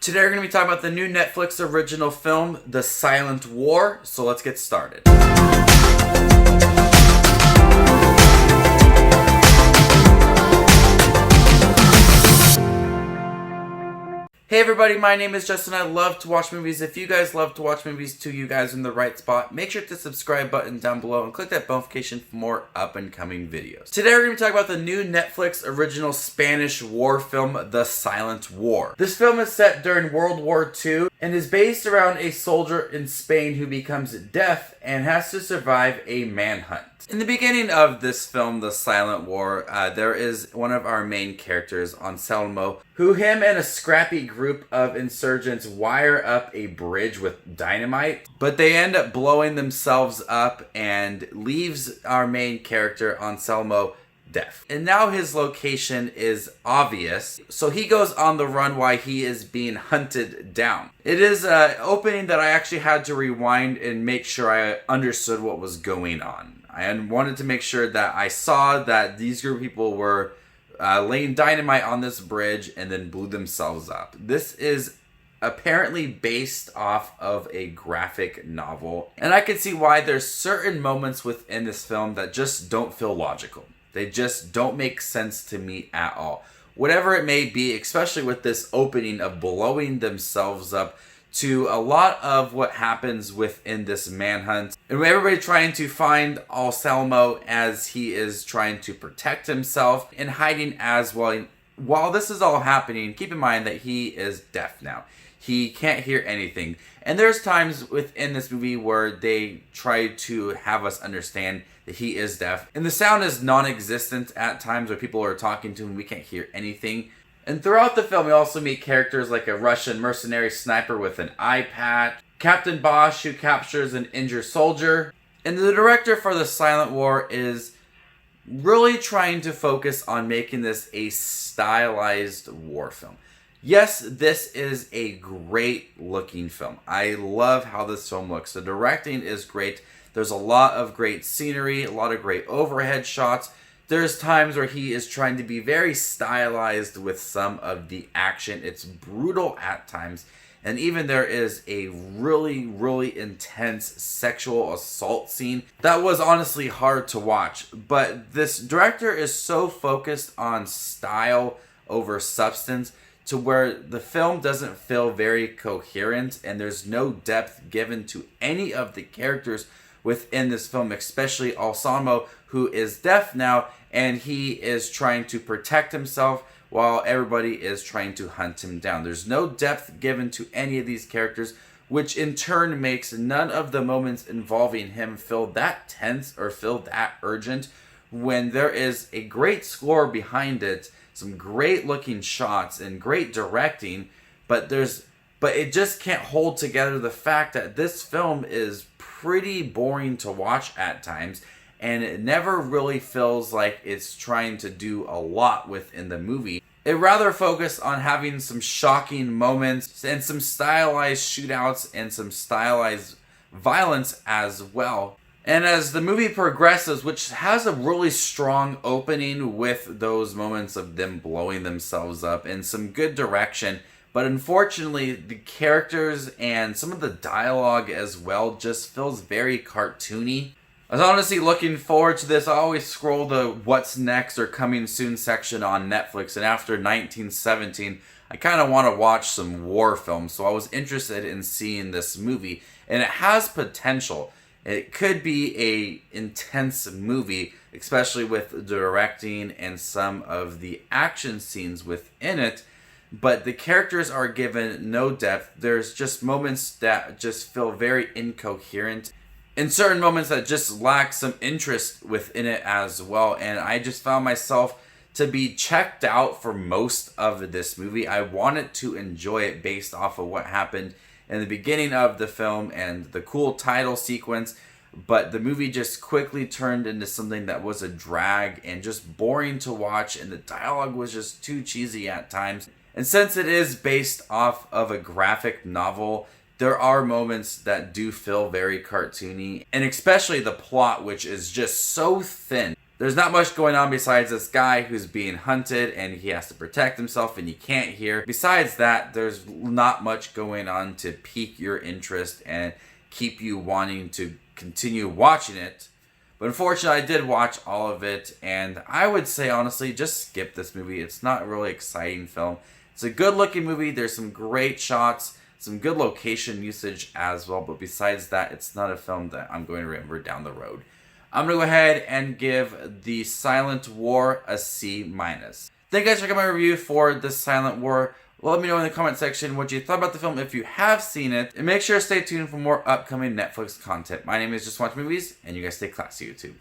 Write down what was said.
Today we're going to be talking about the new Netflix original film, The Silent War, so let's get started. Hey everybody, my name is Justin. I love to watch movies. If you guys love to watch movies too, you guys are in the right spot. Make sure to hit the subscribe button down below and click that bell notification for more up and coming videos. Today we're going to be talking about the new Netflix original Spanish war film, The Silent War. This film is set during World War II and is based around a soldier in Spain who becomes deaf and has to survive a manhunt. In the beginning of this film, The Silent War, there is one of our main characters, Anselmo, who him and a scrappy group of insurgents wire up a bridge with dynamite, but they end up blowing themselves up and leaves our main character, Anselmo, deaf. And now his location is obvious, so he goes on the run while he is being hunted down. It is an opening that I actually had to rewind and make sure I understood what was going on. I wanted to make sure that I saw that these group of people were laying dynamite on this bridge and then blew themselves up. This is apparently based off of a graphic novel, and I can see why there's certain moments within this film that just don't feel logical. They just don't make sense to me at all. Whatever it may be, especially with this opening of blowing themselves up, to a lot of what happens within this manhunt. And everybody trying to find Anselmo as he is trying to protect himself and hiding as well. While this is all happening, keep in mind that he is deaf now. He can't hear anything. And there's times within this movie where they try to have us understand that he is deaf. And the sound is non-existent at times where people are talking to him and we can't hear anything. And throughout the film, we also meet characters like a Russian mercenary sniper with an eye patch, Captain Bosch, who captures an injured soldier. And the director for The Silent War is really trying to focus on making this a stylized war film. Yes, this is a great looking film. I love how this film looks. The directing is great. There's a lot of great scenery, a lot of great overhead shots. There's times where he is trying to be very stylized with some of the action. It's brutal at times. And even there is a really, really intense sexual assault scene that was honestly hard to watch. But this director is so focused on style over substance to where the film doesn't feel very coherent and there's no depth given to any of the characters within this film, especially Anselmo, who is deaf now, and he is trying to protect himself while everybody is trying to hunt him down. There's no depth given to any of these characters, which in turn makes none of the moments involving him feel that tense or feel that urgent when there is a great score behind it, some great looking shots and great directing, but it just can't hold together the fact that this film is pretty boring to watch at times, and it never really feels like it's trying to do a lot within the movie. It rather focused on having some shocking moments and some stylized shootouts and some stylized violence as well. And as the movie progresses, which has a really strong opening with those moments of them blowing themselves up and some good direction, but unfortunately, the characters and some of the dialogue as well just feels very cartoony. I was honestly looking forward to this. I always scroll the what's next or coming soon section on Netflix, and after 1917, I kind of want to watch some war films, so I was interested in seeing this movie, and it has potential. It could be a intense movie, especially with the directing and some of the action scenes within it. But the characters are given no depth. There's just moments that just feel very incoherent, and certain moments that just lack some interest within it as well. And I just found myself to be checked out for most of this movie. I wanted to enjoy it based off of what happened in the beginning of the film and the cool title sequence, but the movie just quickly turned into something that was a drag and just boring to watch, and the dialogue was just too cheesy at times. And since it is based off of a graphic novel, there are moments that do feel very cartoony, and especially the plot, which is just so thin. There's not much going on besides this guy who's being hunted and he has to protect himself and you can't hear. Besides that, there's not much going on to pique your interest and keep you wanting to continue watching it. But unfortunately, I did watch all of it, and I would say, honestly, just skip this movie. It's not a really exciting film. It's a good-looking movie. There's some great shots, some good location usage as well, but besides that, it's not a film that I'm going to remember down the road. I'm going to go ahead and give The Silent War a C-. Thank you guys for checking out my review for The Silent War. Well, let me know in the comment section what you thought about the film if you have seen it. And make sure to stay tuned for more upcoming Netflix content. My name is Just Watch Movies, and you guys stay classy, YouTube.